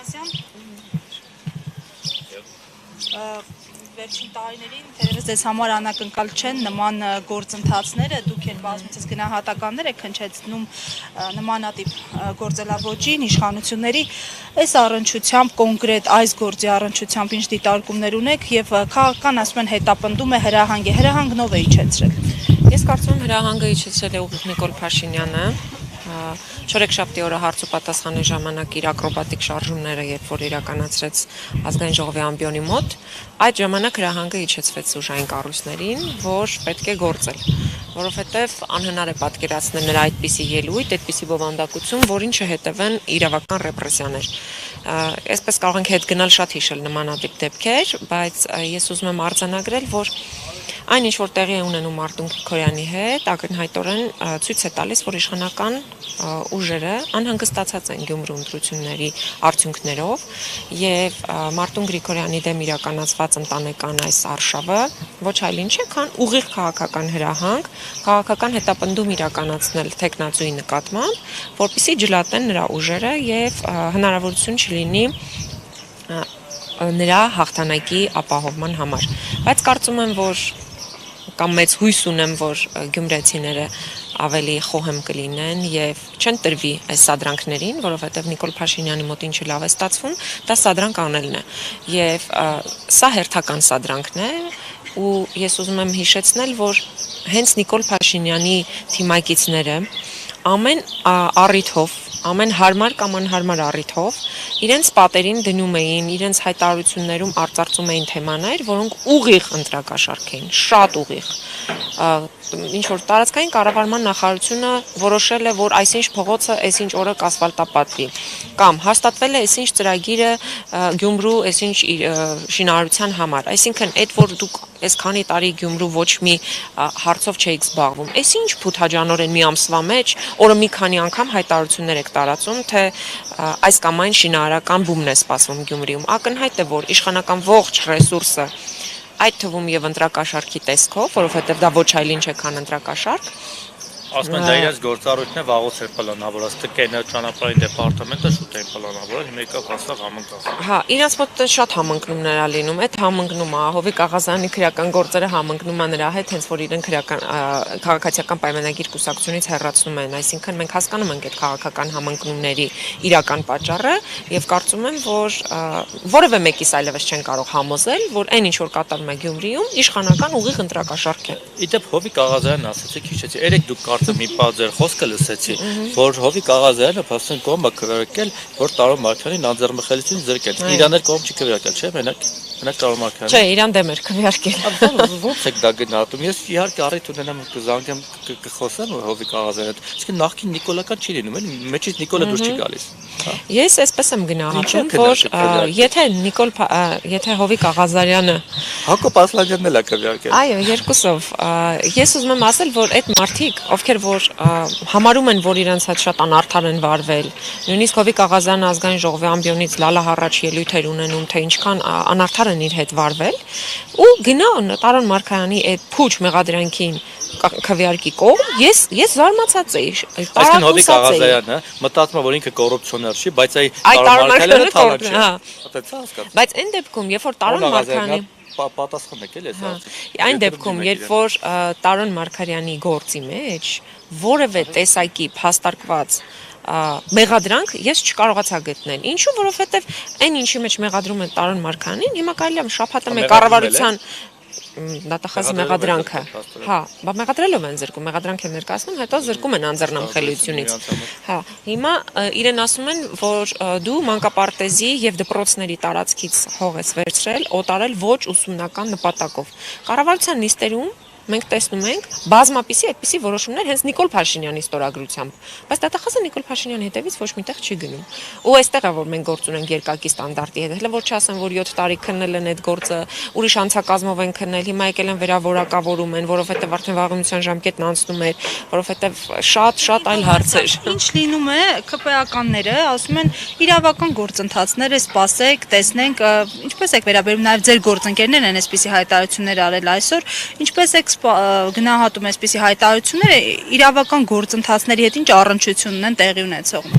Ղուկասյան, վերջին տարիներին թերևս ձեզ համար անակնկալ չեն նման գործընթացները, դուք էլ բազմիցս գնահատականներ եք հնչեցնում նմանատիպ գործելավոճին, իշխանությունների, այս առնչությամբ կոնկրետ այս գործի առնչությամբ ինչ դիտարկումներ ունեք եւ քաղաքական ասում են հետապնդում է հրահանգնով է իջեցրել։ Ես կարծում եմ հրահանգը իջեցրել է ուղիղ Նիկոլ Փաշինյանը, չորեքշաբթի օրը հարց ու պատասխանի ժամանակ իր ակրոբատիկ շարժումները, երբ որ իրականացրեց ազգային ժողովի ամբիոնի մոտ, այդ ժամանակ հրահանգը իջեցվեց ուժային կառույցներին, որ պետք է գործել, որովհետև անհնար է պատկերացնել նրա այդպիսի ելույթ, այդպիսի բովանդակություն, որին չհետևեն իրավական ռեպրեսիաներ։ Այսպես կարող ենք հետ գնալ շատ հիշել նմանատիպ դեպքեր, բայց ես ուզում եմ արձանագրել, որ այն ինչ որ տեղի է ունենում Մարտուն Գրիգորյանի հետ, ակնհայտորեն ցույց է տալիս, որ իշխանական ուժերը անհանգստացած են Գյումրու ընտրությունների արդյունքներով եւ Մարտուն Գրիգորյանի դեմ իրականացված ընտանեկան այս արշավը ոչ այլ ինչ է, քան ուղիղ քաղաքական հրահանգ, քաղաքական հետապնդում իրականացնել տեխնացուի նկատմամբ, որպեսզի ջլատեն նրա ուժերը եւ հնարավորություն չլինի նրա հաղթանակի ապահովման համար։ Բայց կարծում եմ, որ կամ մեծ հույս ունեմ, որ գյումրեցիները ավելի խոհեմ կլինեն եւ չեն տրվի այս սադրանքներին, որովհետեւ Նիկոլ Փաշինյանի մոտ ինչը լավ է ստացվում, դա սադրանք անելն է։ Եվ սա հերթական սադրանքն է, ու ես ուզում եմ հիշեցնել, որ հենց Նիկոլ Փաշինյանի թիմակիցները ամեն առիթով, ամեն հարմար կամ անհարմար առիթով իրենց պատերին դնում էին, իրենց հայտարարություններում արծարծում էին թեմաներ, որոնք ուղիղ ընտրակաշառք էին, շատ ուղիղ։ Ինչ որ տարածքային կառավարման նախարարությունը որոշել է, որ այսինչ փողոցը այսինչ օրը կասֆալտապատվի, կամ հաստատվել է այսինչ ծրագիրը Գյումրու այսինչ շինարարության համար, այսինքն այդ որ դուք այս քանի տարի Գյումրու ոչ մի հարցով չէիք զբաղվում, այսինչ փութաջանորեն մի ամսվա մեջ օրը մի քանի անգամ հայտարարություններ եք տարածում, թե այս կամ այն շինարարական բումն է սպասվում Գյումրիում, ակնհայտ է, որ իշխանական ողջ ռեսուրսը այդ թվում եւ ընտրակաշառքի տեսքով, որովհետեւ դա ոչ այլ ինչ է, քան ընտրակաշառք, ասում են դա իրենց գործառույթն է, վաղուց էր պլանավորած, ՏԿ-ը ճանապարհային դեպարտամենտը շուտ էին պլանավորել, հիմա եկավ հաստատ համընկավ։ Հա, իրենց մոտ շատ համընկնումներ ա լինում, այդ համընկնումը Հովիկ Աղազյանի քրեական գործերը համընկնում է նրա հետ, հենց որ իրեն քաղաքացիական պայմանագիր կուսակցությունից հեռացնում են, այսինքն մենք հասկանում ենք այդ քաղաքական համընկնումների իրական պատճառը եւ կարծում եմ, որ որևէ մեկից այլևս չեն կարող համոզել, որ այն ինչ որ կատարվում է Գյումրիում, իշխանական ուղիղ ընտրակաշառք է։ Իդեպ Հովիկ Աղազյանն ասացիք, հիշեցի, երեք դուք կարծեմ մի բան ձեր խոսքը լսեցի, որ Հովիկ Աղազյանը փաստորեն կողմ է քվեարկել, որ Տարոն Մարգարյանին անձեռնմխելիություն զրկեց։ Իրաներ կողմ չի քվեարկել, չէ՞, մենակ Տարոն Մարգարյանը։ Չէ, իրան դեմ էր քվեարկել։ Ո՞նց եք դա գնահատում։ Ես իհարկե առիթ ունենամ կզանգեմ կխոսեմ Հովիկ Աղազյանի հետ։ Իսկ նախքին Նիկոլական չի լինում, էլի, մեջից Նիկոլը դուրս չի գալիս։ Ես այսպես եմ գնահատում, որ եթե Հովիկ Աղազարյանը Հակոբ Ասլանյանն էլ է քվեարկել։ Այո, երկուսով։ Ես ուզում եմ ասել, որ այդ մարդիկ, ովքեր որ համարում են, որ իրենց հետ շատ անարդար են վարվել, նույնիսկ Հովիկ Աղազյանը ազգային ժողովի ամբիոնից լալահառաչ ելույթեր ունենում, թե ինչքան անարդար են իր հետ վարվել, ու գնան Տարոն Մարգարյանի այդ փուչ մեղադրանքին քվեարկի կողմ, ես զարմացած էի։ Այսինքն Հովիկ Աղազարյանը մտածում է, որ ինքը կոռուպցիոներ չի, բայց Տարոն Մարգարյանը թալան չէ։ Բայց այն դեպքում, երբ որ Տարոն Մարգարյանի պատասխան եք էլի այս հարցին։ Այն դեպքում, երբ որ Տարոն Մարգարյանի գործի մեջ որևէ տեսակի փաստարկված մեղադրանք ես չկարողացա գտնել։ Ինչու, որովհետև այն ինչի մեջ մեղադրում են Տարոն Մարգարյանին, հիմա կարելի է շփաթը կառավարության դատախազի մեղադրանքը։ Հա, մեղադրելով են զրկում, մեղադրանք են ներկայացնում, հետո զրկում են անձեռնամխելիությունից։ Հա, հիմա իրեն ասում են, որ դու մանկապարտեզի եւ դպրոցների տարածքից հող ես վերցրել, օտարել ոչ ուսումնական նպատակով։ Կառավարության նիստերում մենք տեսնում ենք բազմապիսի այդպիսի որոշումներ հենց Նիկոլ Փաշինյանի ստորագրությամբ, բայց դատախազը Նիկոլ Փաշինյանի հետևից ոչ միտեղ չի գնում։ Ու այստեղ է որ մենք գործ ունենք երկակի ստանդարտի հետ, հələ որ չասեմ, որ 7 տարի քննել են այդ գործը, ուրիշ անցակազմով են քննել, հիմա եկել են վերավորակավորում են, որովհետև արդեն վաղեմության ժամկետն անցնում էր, որովհետև շատ այլ հարցեր։ Ինչ լինում է, ԿՊԱ-ականները ասում են իրավական գործընթացները սպասեք, տեսնենք, ինչպես եք վերաբերում նաև ձեր գործընկերներն են այսպիսի հայտարարություններ արել այսօր, ինչպես եք գնահատում այսպիսի հայտարարությունները իրավական գործընթացների հետ ինչ առնչություն ունեն տեղի ունեցողն։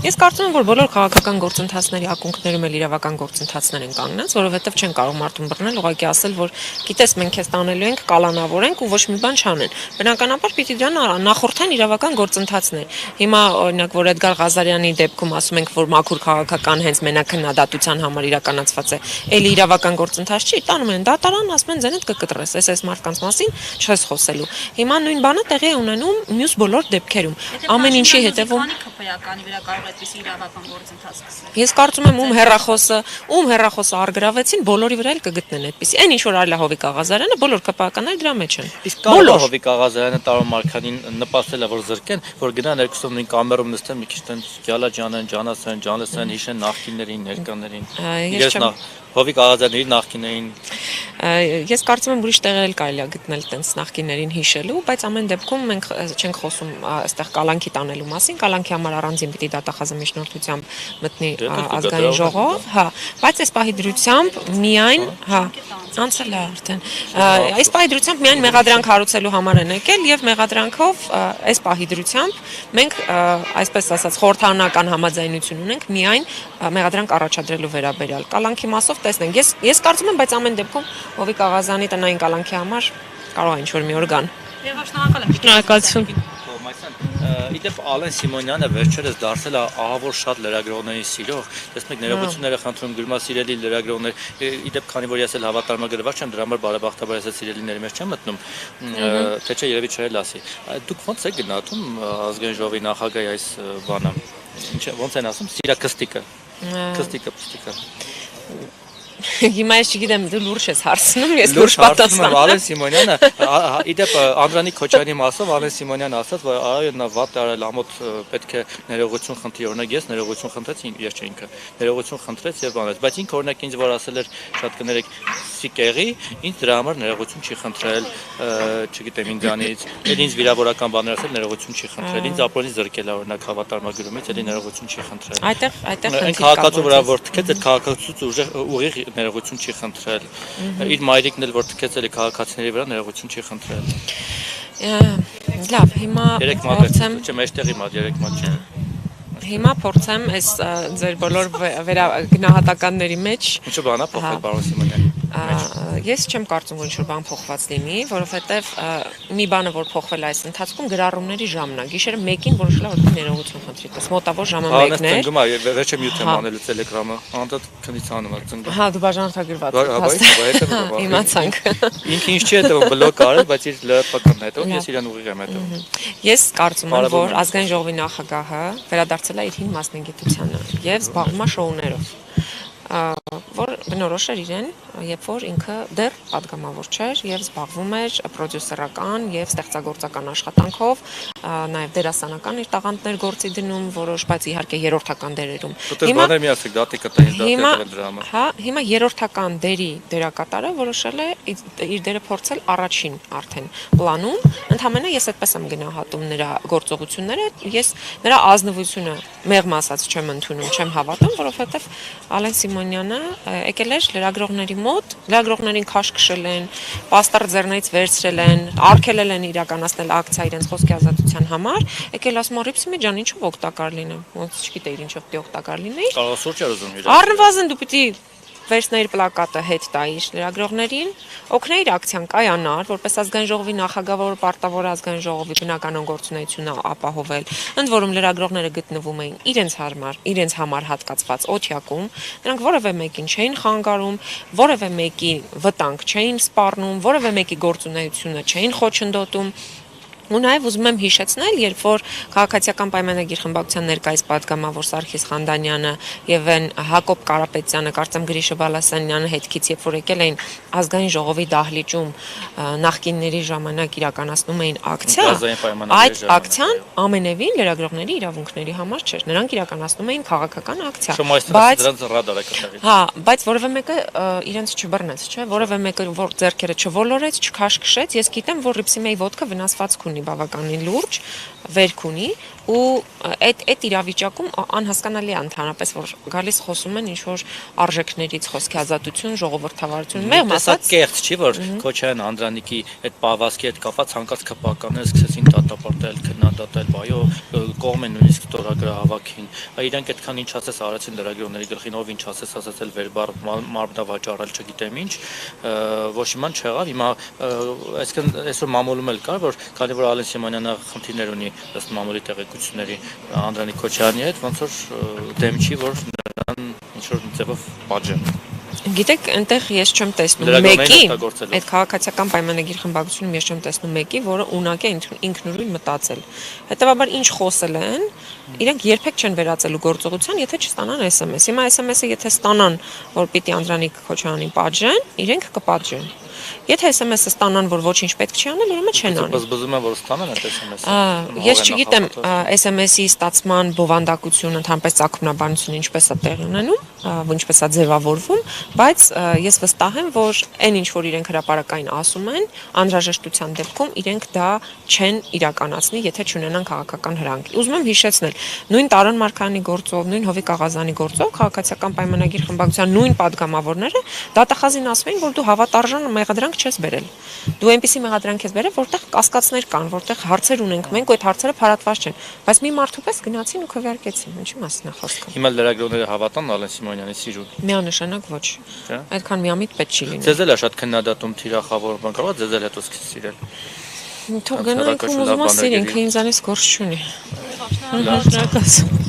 Ես կարծում եմ, որ բոլոր քաղաքական գործընթացների ակունքներում էլ իրավական գործընթացներ են կանգնած, որովհետև չեն կարող մարդուն բռնել, ուղղակի ասել, որ գիտես, մենք քեզ տանելու ենք, կալանավորենք ու ոչ մի բան չանեն։ Բնականաբար պիտի դրան նախորդեն իրավական գործընթացներ։ Հիմա օրինակ, որ Էդգար Ղազարյանի դեպքում ասում ենք, որ մաքուր քաղաքական հենց մենակ քննադատության համար իրականացված է, էլի իրավական գործընթաց չի, տանում են դատարան, ասում են ձենդ կկտրես, այս մարդկանց մասին չես խոսելու։ Հիմա նույն բանը տեղի է ունենում մյուս բոլոր դեպքերում։ Ամեն ինչի հետևում ԿՊ-ականի վրա կարող է այդպիսի իրավական գործընթաց սկսել։ Ես կարծում եմ ում հերախոսը արգրավեցին, բոլորի վրա էլ կգտնեն այդպիսի։ Այն ինչ որ արել է Հովիկ Աղազարյանը, բոլոր ԿՊ-ականները դրա մեջ են։ Իսկ կարող է Հովիկ Աղազարյանը Տարոն Մարգարյանին նպաստել է, որ զրկեն, որ գնան երկուսով նույն կամերում նստեն մի քիչ տենց գյալա ջանեն, ջանասեն, ջանլսեն, հիշեն նախկիններին, ներկաներին։ Հովիկ Աղազարյանի նախկիներին Ես կարծում եմ ուրիշ տեղեր էլ կարելի է գտնել տենց նախկիներին հիշելու, բայց ամեն դեպքում մենք չենք խոսում այստեղ կալանքի տանելու մասին, կալանքի համար առանձին պիտի դատախազի միջնորդությամբ մտնի ազգային ժողով, հա, բայց այս պահի դրությամբ միայն, հա, անցել է արդեն։ Այս պահի դրությամբ միայն մեղադրանք հարուցելու համար են եկել եւ մեղադրանքով այս պահի դրությամբ մենք այսպես ասած խորհրդարանական համաձայնություն ունենք միայն մեղադրանք առաջադրելու վերաբերյալ։ Կալանքի մասով տեսնենք։ Ես կարծում եմ, բայց ամեն դեպքում Հովիկ Աղազյանի տնային կալանքի համար կարող է ինչ-որ մի օր գան։ Եվ շնորհակալ եմ։ Շնորհակալություն։ Իդեպ Ալեն Սիմոնյանը վերջերս դարձել է ահավոր շատ լրագրողների սիրող։ Տեսնեք, ներողությունները խնդրում գրումա սիրելի լրագրողներ։ Իդեպ քանի որ ես էլ հավատարմագրված չեմ, դրա համար բարեբախտաբար ես սիրելիների մեջ չեմ մտնում, թե չէ երևի չէ լասի։ Դուք ո՞նց եք գնահատում ազգային ժողովի նախագահի այս բանը։ Ո՞նց են ասում, սիրա կստիկը։ Կստիկը։ Հիմա ես չգիտեմ, դու լուրջ ես հարցնում, ես լուրջ պատասխան։ Ալեն Սիմոնյանը, իդեպ Անդրանիկ Քոչարյանի մասով Ալեն Սիմոնյանը ասաց, որ այո, նա վատ արել, ամոթ պետք է ներողություն խնդրի, օրինակ ես ներողություն խնդրեցի, ես չէ ինքը, ներողություն խնդրեց եւ բանեց, բայց ինքը օրինակ ինձ որ ասել էր, շատ կներեք, սիկեղի, ինձ դրա համար ներողություն չի խնդրել, չգիտեմ ինձանից, էլ ինձ վիրավորական բաներ ասել, ներողություն չի խնդրել, ինձ ապօրինի զրկել է օրինակ հավատարմագրումից, էլի ներողություն չի խնդրել։ Այդտեղ այն քաղաքացու վրա որ թքեց, այդ քաղաքացուց ուղիղ ներողություն չի խնդրել։ Իր մայրիկն էլ որ թքեցել է քաղաքացիների վրա ներողություն չի խնդրել։ Լավ, հիմա փորձեմ, չէ, մեջտեղի մոտ 3 մոտ չէ։ Հիմա փորձեմ այս ձեր բոլոր գնահատականների մեջ Ինչու բանա փոխել պարոն Սիմոնյան։ Ես չեմ կարծում, որ ինչ-որ բան փոխված լինի, որովհետև մի բանը որ փոխվել է այս ընթացքում գրառումների ժամն է։ Գիշերը 1-ին որոշել է որ ներողություն խնդրի, դες մոտավոր ժամը 1-ն է։ Ծնգում է, վերջը մյուտ եմ անելու Telegram-ը, անդադ քնից անում է ծնգում։ Հա, դու բաժանորդագրված ես։ Իմացանք։ Ինքը ինչ չի հետո բլոկ արել, բայց իր լրատվականն է հետո, ես իրան ուղիղ եմ հետո։ Ես կարծում եմ, որ ազգային ժողովի նախագահը վերադարձել է իր հին մասնագիտությանը եւ զբաղվում է շոուներով, որ բնորոշ էր իրեն, երբ որ ինքը դեռ падգամավոր չէր եւ զբաղվում էր պրոդյուսերական եւ ստեղծագործական աշխատանքով, նաեւ դերասանական իր տաղանդներ գործի դնում, որոշ, բայց իհարկե երրորդական դերերում։ Հիմա բաներ մի ասեք, դատի կտայից դատի դրամը։ Հա, հիմա երրորդական դերի դերակատարը որոշել է իր դերը փորձել առաջին արդեն պլանում, ընդհանրապես ես այդպես եմ գնահատում նրա գործողությունները, ես նրա ազնվությունը մեղմ ասած չեմ ընդունում, չեմ հավատում, որովհետեւ Ալեն Սիմոնյանը եկել էր լրագրողների մոտ, լրագրողներին քաշքշել են, պաստառ ձեռներից վերցրել են, արգելել են իրականացնել ակցիա իրենց խոսքի ազատության համար, եկել ասում Ռիփսիմի ջան, ինչով օգտակար լինեմ, ոնց չգիտեիր ինչով պիտի օգտակար լինեի։ Կարող սուրճ էր ուզում իրեն։ Առնվազն դու պիտի վերցնեիր պլակատը հետ տայիր լրագրողներին, օգնեիր ակցիան կայանար, որպես ազգային ժողովի նախագահ, որ պարտավոր ազգային ժողովի բնականon գործունեությունը ապահովել, ընդ որում լրագրողները գտնվում էին իրենց համար հատկացված օթյակում, նրանք որևէ մեկին չէին խանգարում, որևէ մեկի վտանգ չէին սպառնում, որևէ մեկի գործունեությունը չէին խոչընդոտում։ Ու նաև ուզում եմ հիշեցնել, երբ որ քաղաքացիական պայմանագիր խմբակցության ներկայիս պատգամավոր Սարգիս Խանդանյանը եւ Հակոբ Կարապետյանը, կարծեմ Գրիշը Բալասանյանը հետքից երբ որ եկել էին ազգային ժողովի դահլիճում նախկինների ժամանակ իրականացնում էին ակցիա, այդ ակցիան ամենևին լրագրողների իրավունքների համար չէր, նրանք իրականացնում էին քաղաքական ակցիա, հա, բայց որևէ մեկը իրենց չբռնեց, չէ, որևէ մեկը որ ձեռքերը չոլորեց, չքաշքշեց, ես գիտեմ, որ Ռիփսիմեի ոդկը վնասվածք ունի բավականին լուրջ, վերք ունի ու այդ իրավիճակում անհասկանալի է ընդհանրապես որ գալիս խոսում են ինչ որ արժեքներից խոսքի ազատություն, ժողովրդավարություն, մեղմ ասած կեղծ չի որ Քոչարյան Անդրանիկի այդ պահվածքի հետ կապված ցանկացած քպականներ սկսեցին դատապարտել, քննադատել, այո, կողմ են նույնիսկ տորագրահավաքին։ Իրանք այդքան ինչ ասես արեցին լրագրողների գլխին, ով ինչ ասես ասացել վերբար մարմնավաճառել, չգիտեմ ինչ, ոչ իման չեղավ։ Հիմա այսինքն այսօր մամուլում էլ կար, որ քանի որ Ալեն Սիմոնյանը խնդիրներ ունի ըստ մամուլի տեղեկությունների Անդրանիկ Քոչարյանի հետ, ոնց որ դեմ չի, որ նրան ինչ որ ձևով պատժեն։ Գիտեք, այնտեղ ես չեմ տեսնում մեկի, այդ քաղաքացիական պայմանագիր խմբակցությունում ես չեմ տեսնում մեկի, որը ունակ է ինքնուրույն մտածել։ Հետևաբար ինչ խոսել են, իրենք երբեք չեն վերածելու գործողության, եթե չստանան SMS։ Հիմա SMS-ը եթե ստանան, որ պիտի Անդրանիկ Քոչարյանին պատժեն, իրենք կպատժեն։ Եթե SMS-ը ստանան, որ ոչինչ պետք չի անել, ուրեմն չեն անի։ Բզբզում են, որ ստանան այդ SMS-ը։ Ես չգիտեմ SMS-ի ստացման բովանդակությունը, ընդհանրապես ցակումնաբանությունը ինչպես է տեղի ունենում, ինչպես է ձևավորվում, բայց ես վստահ եմ, որ այն ինչ որ իրենք հրապարակային ասում են, անհրաժեշտության դեպքում իրենք դա չեն իրականացնի, եթե չունենան քաղաքական հրանք։ Ուզում եմ հիշեցնել, նույն Տարոն Մարգարյանի գործով, նույն Հովիկ Աղազանի գործով քաղաքացիական պայմանագիր խմբակցության նույն падգամավորները դատախազին ասում են, որ դու հավատարժան մեղադրանք չես բերել։ Դու այնպիսի մեղադրանք ես բերել, որտեղ կասկածներ կան, որտեղ հարցեր ունենք մենք, ու այդ հարցերը փարատված չեն։ Բայց մի մարդու պես գնացին ու քվեարկեցին, ինչի մասին է խոսքը։ Հիմա լրագրողները հավատան Ալեն Սիմոնյանի սիրուն։ Միանշանակ ոչ։ Այդքան միամիտ պետք չի լինի։ Ձեզ էլ է շատ քննադատում թիրախավորման կարող է ձեզ էլ հետո սիրել։ Թող գնանք ու ուզում ասիր ինքը ինձանից գործ չունի։ Շնորհակալ։